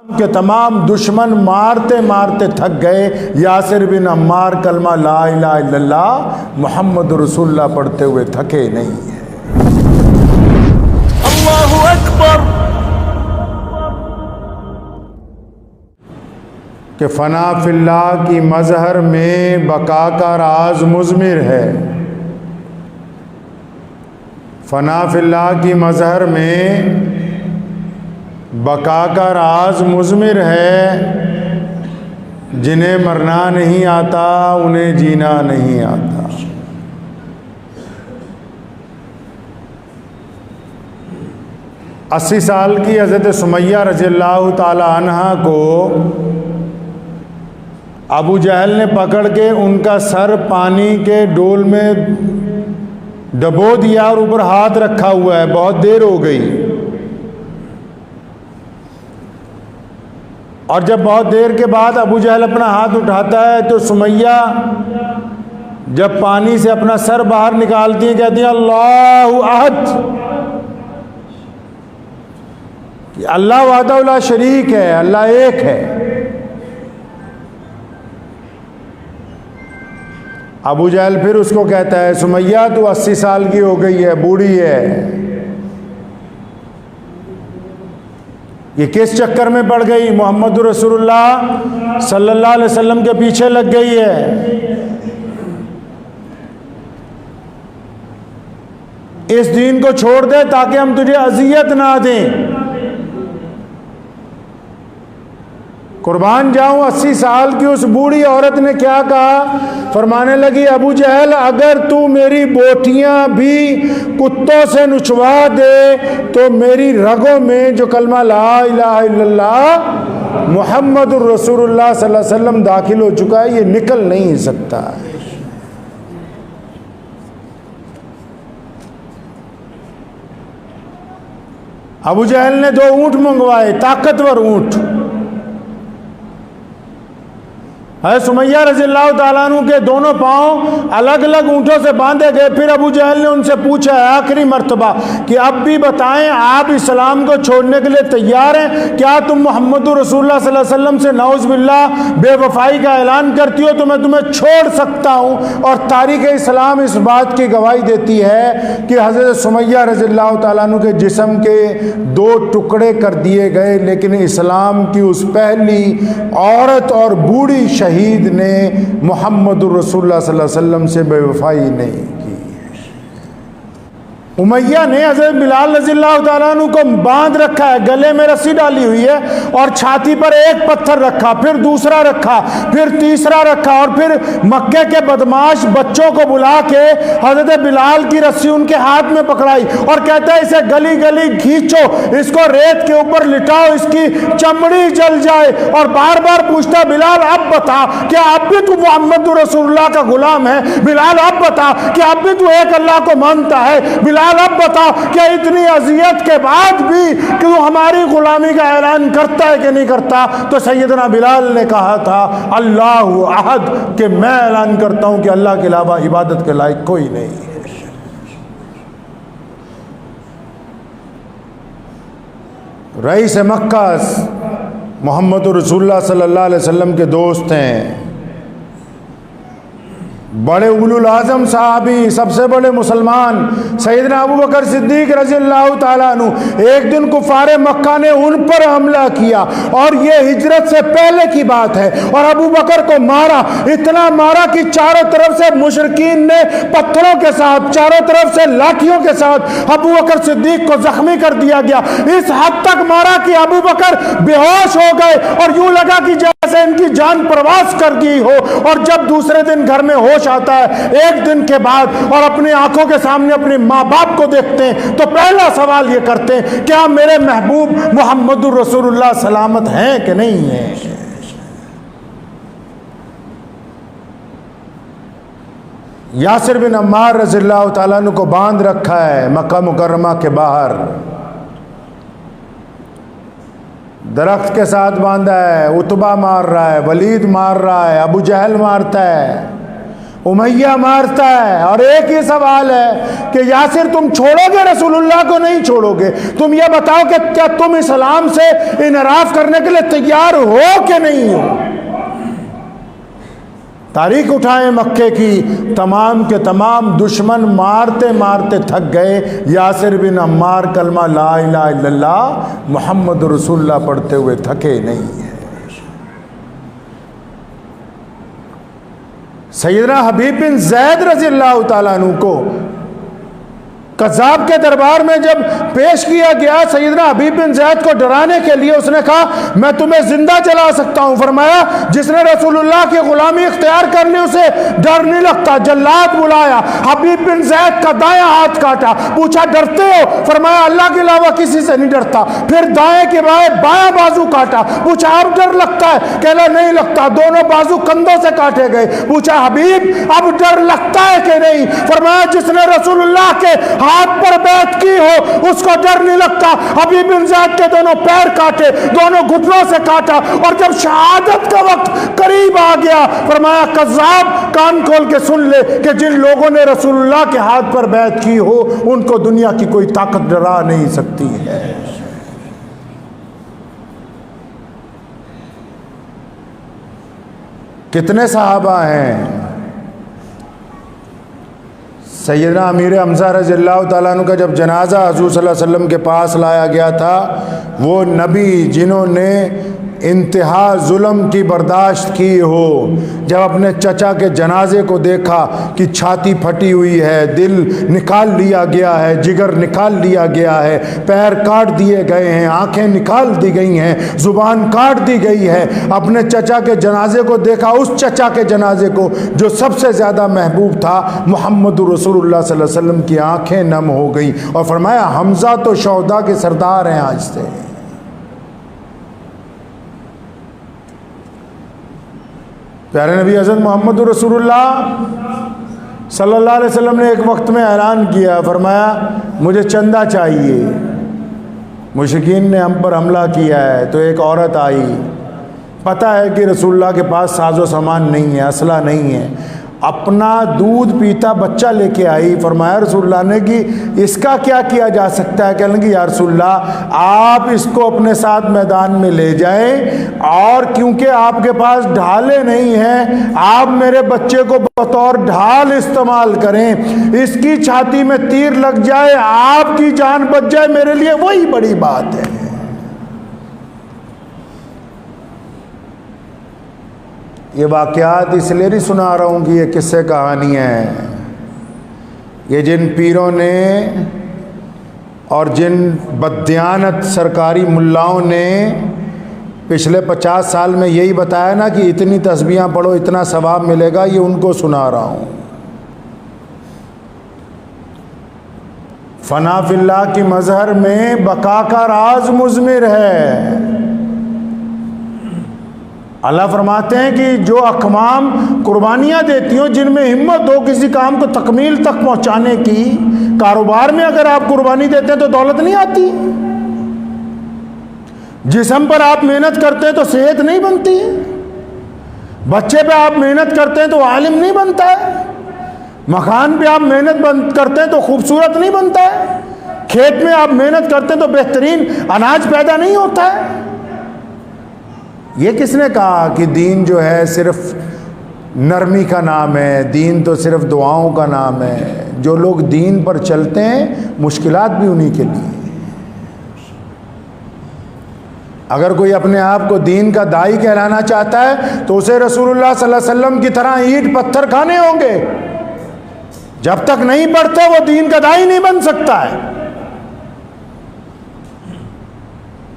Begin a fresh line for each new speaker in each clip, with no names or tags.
के तमाम दुश्मन मारते मारते थक गए। यासिर बिन अम्मार कलमा ला इलाहा इल्लल्लाह मुहम्मद रसूलुल्लाह पढ़ते हुए थके नहीं है।
अल्लाहु अकबर।
कि फना फिल्लाह की मजहर में बका का राज मुज़मिर है। फना फिल्लाह की मजहर में बका का राज मुज़मिर है। जिन्हें मरना नहीं आता उन्हें जीना नहीं आता। अस्सी साल की हज़रत सुमैया रज़ियल्लाहु ताला अन्हा को अबू जहल ने पकड़ के उनका सर पानी के डोल में डबो दिया और ऊपर हाथ रखा हुआ है। बहुत देर हो गई और जब बहुत देर के बाद अबू जहल अपना हाथ उठाता है तो सुमैया जब पानी से अपना सर बाहर निकालती है कहती है अल्लाहु अहद, कि अल्लाह वहदहु ला शरीक है, अल्लाह एक है। अबू जहल फिर उसको कहता है सुमैया तू 80 साल की हो गई है, बूढ़ी है, ये किस चक्कर में पड़ गई? मोहम्मद रसूलुल्लाह सल्लल्लाहु अलैहि वसल्लम के पीछे लग गई है। इस दीन को छोड़ दे ताकि हम तुझे अजियत ना दें। कुर्बान जाऊं 80 साल की उस बूढ़ी औरत ने क्या कहा? फरमाने लगी अबू जहल अगर तू मेरी बोटियां भी कुत्तों से नुचवा दे तो मेरी रगों में जो कलमा ला इलाहा इल्लल्लाह मुहम्मदुर रसूलुल्लाह सल्लल्लाहु अलैहि वसल्लम दाखिल हो चुका है, ये निकल नहीं सकता। अबू जहल ने 2 ऊंट मंगवाए, ताकतवर ऊंट। सुमैया रज़ियल्लाहु ताला अन्हु के दोनों पांव अलग अलग ऊंटों से बांधे गए। फिर अबू जहल ने उनसे पूछा आखिरी मर्तबा कि अब भी बताएं आप इस्लाम को छोड़ने के लिए तैयार हैं? क्या तुम मोहम्मद रसूलुल्लाह सल्लल्लाहु अलैहि वसल्लम से नाउज़ बिल्लाह बेवफाई का ऐलान करती हो तो मैं तुम्हें छोड़ सकता हूं। और तारीख़ इस्लाम इस बात की गवाही देती है कि हज़रत सुमैया रज़ियल्लाहु ताला अन्हु के जिस्म के 2 टुकड़े कर दिए गए, लेकिन इस्लाम की उस पहली औरत और बूढ़ी शहीद ने मोहम्मद रसूलुल्लाह सल्लल्लाहु अलैहि वसल्लम से बेवफाई नहीं की। उमैया ने हज़रत बिलाल रज़ियल्लाहु ताला अन्हु को बांध रखा है, गले में रस्सी डाली हुई है और छाती पर एक पत्थर रखा, फिर दूसरा रखा, फिर तीसरा रखा और फिर मक्के के बदमाश बच्चों को बुला के हज़रत बिलाल की रस्सी उनके हाथ में पकड़ाई और कहता है इसे गली गली खींचो, इसको रेत के ऊपर लिटाओ, इसकी चमड़ी जल जाए। और बार बार पूछता बिलाल अब बता क्या अब भी तू मोहम्मद रसूलुल्लाह का गुलाम है? बिलाल अब बता क्या अब भी तू एक अल्लाह को मानता है? बिलाल अब बता क्या इतनी अजियत के बाद भी कि तू हमारी गुलामी का ऐलान करता है कि नहीं करता? तो सैयदना बिलाल ने कहा था अल्लाहु अहद, कि मैं ऐलान करता हूं कि अल्लाह के अलावा इबादत के लायक कोई नहीं है। रईस मक्का मोहम्मद रसूलुल्लाह सल्लल्लाहु अलैहि वसल्लम के दोस्त हैं, बड़े उलुल आज़म साहबी, सबसे बड़े मुसलमान सैयदना अबू बकर सिद्दीक रज़ियल्लाहु ताला अन्हु। एक दिन कुफारे मक्का ने उन पर हमला किया और ये हिजरत से पहले की बात है, और अबू बकर को मारा, इतना मारा कि चारों तरफ से मुशरिकीन ने पत्थरों के साथ, चारों तरफ से लाठियों के साथ अबू बकर सिद्दीक को जख्मी कर दिया गया। इस हद तक मारा कि अबू बकर बेहोश हो गए और यूं लगा कि जैसे इनकी जान प्रवास कर गई हो। और जब दूसरे दिन घर में होश आता है एक दिन के बाद और अपनी आंखों के सामने अपने माँ बाप को देखते हैं तो पहला सवाल ये करते हैं क्या मेरे महबूब मोहम्मद रसूलुल्लाह सलामत हैं कि नहीं है? यासिर बिन अम्मार रज़ियल्लाहु ताला अन्हु को बांध रखा है मक्का मुकर्रमा के बाहर, दरख्त के साथ बांधा है। उतबा मार रहा है, वलीद मार रहा है, अबू जहल मारता है। उमैया मारता है। और एक ही सवाल है कि यासिर तुम छोड़ोगे रसूलुल्लाह को, नहीं छोड़ोगे? तुम ये बताओ कि क्या तुम इस्लाम से इनराफ करने के लिए तैयार हो कि नहीं हो? तारीख उठाए मक्के की, तमाम के तमाम दुश्मन मारते मारते थक गए। यासिर बिन अम्मार कलमा ला इलाहा इल्लल्लाह मुहम्मद रसूलुल्लाह पढ़ते हुए थके नहीं है। सैयदना हबीब बिन ज़ैद रज़ियल्लाहु ताला अन्हु को कज़्ज़ाब के दरबार में जब पेश किया गया, सैयदना हबीब बिन ज़ैद को डराने के लिए उसने कहा मैं तुम्हें जिंदा जला सकता हूं। फरमाया जिसने रसूलुल्लाह की गुलामी इख्तियार कर ली उसे डर नहीं लगता। जल्लाद बुलाया, हबीब बिन ज़ैद का दायां हाथ काटा, पूछा डरते हो? फरमाया अल्लाह के अलावा किसी से नहीं डरता। फिर दाएं के बायां बाजू काटा, पूछा अब डर लगता है? कहला नहीं लगता। दोनों बाजू कंधों से काटे गए। पूछा हबीब अब डर लगता है कि नहीं? फरमाया जिसने रसूलुल्लाह के हाथ पर बैत की हो उसको डर नहीं लगता। हबीब बिन ज़ैद के दोनों पैर काटे, दोनों घुटनों से काटा, और जब शहादत का वक्त करीब आ गया फरमाया कज़्ज़ाब कान खोल के सुन ले कि जिन लोगों ने रसूलुल्लाह के हाथ पर बैत की हो उनको दुनिया की कोई ताकत डरा नहीं सकती है। कितने सहाबा हैं? सैयदना अमीर हमज़ा रज़ियल्लाहु ताला अन्हु का जब जनाजा हुज़ूर सल्लल्लाहु अलैहि वसल्लम के पास लाया गया था, वो नबी जिन्होंने इंतहा जुल्म की बर्दाश्त की हो, जब अपने चचा के जनाजे को देखा कि छाती फटी हुई है, दिल निकाल लिया गया है, जिगर निकाल लिया गया है, पैर काट दिए गए हैं, आंखें निकाल दी गई हैं, ज़ुबान काट दी गई है, अपने चचा के जनाजे को देखा, उस चचा के जनाजे को जो सबसे ज़्यादा महबूब था मुहम्मद रसूलुल्लाह सल्लल्लाहु अलैहि वसल्लम की आंखें नम हो गई और फरमाया हमज़ा तो शौहदा के सरदार हैं आज से। प्यारे नबी हज़रत मोहम्मद रसूलुल्लाह सल्लल्लाहु अलैहि वसल्लम ने एक वक्त में ऐलान किया, फरमाया मुझे चंदा चाहिए, मुशरिकीन ने हम पर हमला किया है। तो एक औरत आई, पता है कि रसूलुल्लाह के पास साजो सामान नहीं है, असला नहीं है, अपना दूध पीता बच्चा लेके आई। फरमाया रसूलुल्लाह ने कि इसका क्या किया जा सकता है? कहने लगी या रसूलुल्लाह आप इसको अपने साथ मैदान में ले जाएं, और क्योंकि आपके पास ढाले नहीं हैं आप मेरे बच्चे को बतौर ढाल इस्तेमाल करें, इसकी छाती में तीर लग जाए आपकी जान बच जाए, मेरे लिए वही बड़ी बात है। ये वाक़यात इसलिए नहीं सुना रहा हूँ कि ये किस्से कहानी है। ये जिन पीरों ने और जिन बददियानत सरकारी मुल्लाओं ने पिछले 50 साल में यही बताया ना कि इतनी तस्बीहां पढ़ो इतना सवाब मिलेगा, ये उनको सुना रहा हूँ। फना फिल्लाह की मजहर में बका का राज मुज़मिर है। अल्लाह फरमाते हैं कि जो अकवाम कुर्बानियाँ देती हो, जिनमें हिम्मत हो किसी काम को तकमील तक पहुँचाने की, कारोबार में अगर आप कुर्बानी देते हैं तो दौलत नहीं आती, जिस्म पर आप मेहनत करते हैं तो सेहत नहीं बनती, बच्चे पे आप मेहनत करते हैं तो आलिम नहीं बनता है, मकान पे आप मेहनत करते हैं तो खूबसूरत नहीं बनता है, खेत में आप मेहनत करते हैं तो बेहतरीन अनाज पैदा नहीं होता है। ये किसने कहा कि दीन जो है सिर्फ नरमी का नाम है, दीन तो सिर्फ दुआओं का नाम है। जो लोग दीन पर चलते हैं मुश्किलात भी उन्हीं के लिए। अगर कोई अपने आप को दीन का दाई कहलाना चाहता है तो उसे रसूलुल्लाह सल्लल्लाहु अलैहि वसल्लम की तरह ईंट पत्थर खाने होंगे। जब तक नहीं पढ़ते वो दीन का दाई नहीं बन सकता है।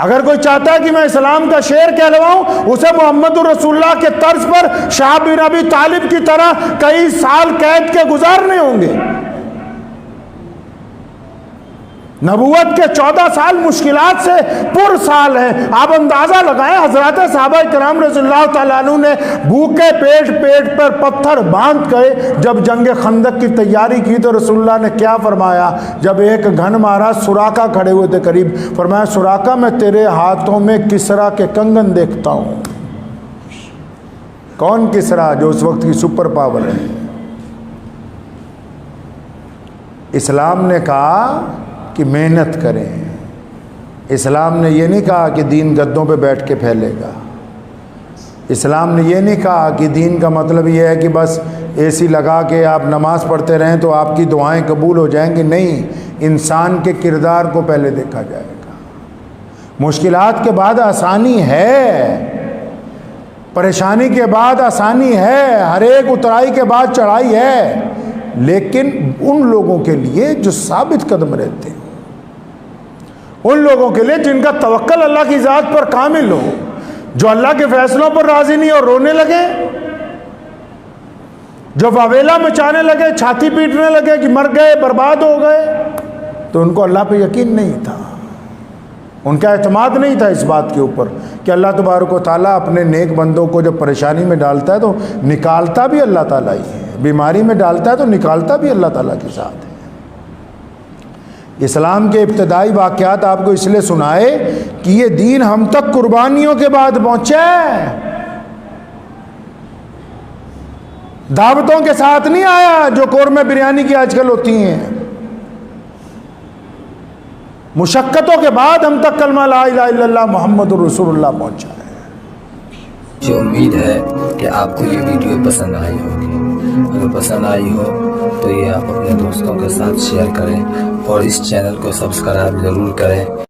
अगर कोई चाहता है कि मैं इस्लाम का शेर कहलवाऊं, उसे मोहम्मद रसूलुल्लाह के तर्ज पर शाह बिन अबी तालिब की तरह कई साल कैद के गुजारने होंगे। नबूवत के 14 साल मुश्किलात से पुर साल हैं। आप अंदाज़ा लगाएं, हज़रत सहाबा किराम रज़ियल्लाहु तआला अन्हु ने भूखे पेट पर पत्थर बांध के जब जंग खंदक की तैयारी की तो रसूलुल्लाह ने क्या फरमाया? जब एक घन मारा सुराका खड़े हुए थे करीब, फरमाया सुराका मैं तेरे हाथों में किसरा के कंगन देखता हूँ। कौन किसरा? जो उस वक्त की सुपर पावर है। इस्लाम ने कहा कि मेहनत करें। इस्लाम ने ये नहीं कहा कि दीन गद्दों पे बैठ के फैलेगा। इस्लाम ने ये नहीं कहा कि दीन का मतलब ये है कि बस एसी लगा के आप नमाज़ पढ़ते रहें तो आपकी दुआएं कबूल हो जाएंगी। नहीं, इंसान के किरदार को पहले देखा जाएगा। मुश्किलात के बाद आसानी है, परेशानी के बाद आसानी है, हर एक उतराई के बाद चढ़ाई है, लेकिन उन लोगों के लिए जो साबित कदम रहते हैं, उन लोगों के लिए जिनका तवक्कल अल्लाह की ज़ात पर कामिल हो, जो अल्लाह के फैसलों पर राजी नहीं और रोने लगे, जो वावेला मचाने लगे, छाती पीटने लगे कि मर गए, बर्बाद हो गए, तो उनको अल्लाह पे यकीन नहीं था, उनका एतमाद नहीं था इस बात के ऊपर कि अल्लाह तबारक व तआला अपने नेक बंदों को जब परेशानी में डालता है तो निकालता भी अल्लाह ताला ही है, बीमारी में डालता है तो निकालता भी अल्लाह ताला के साथ है। इस्लाम के इब्तदाई वाक़यात आपको इसलिए सुनाए कि ये दीन हम तक कुर्बानियों के बाद पहुंचे, दावतों के साथ नहीं आया जो कौरमे बिरयानी की आजकल होती हैं। मुशक्कतों के बाद हम तक कलमा ला इलाहा इल्लल्लाह मुहम्मदुर रसूलुल्लाह पहुंचा है।
मुझे उम्मीद है कि आपको ये वीडियो पसंद आई होगी। अगर पसंद आई हो तो ये आप अपने दोस्तों के साथ शेयर करें और इस चैनल को सब्सक्राइब ज़रूर करें।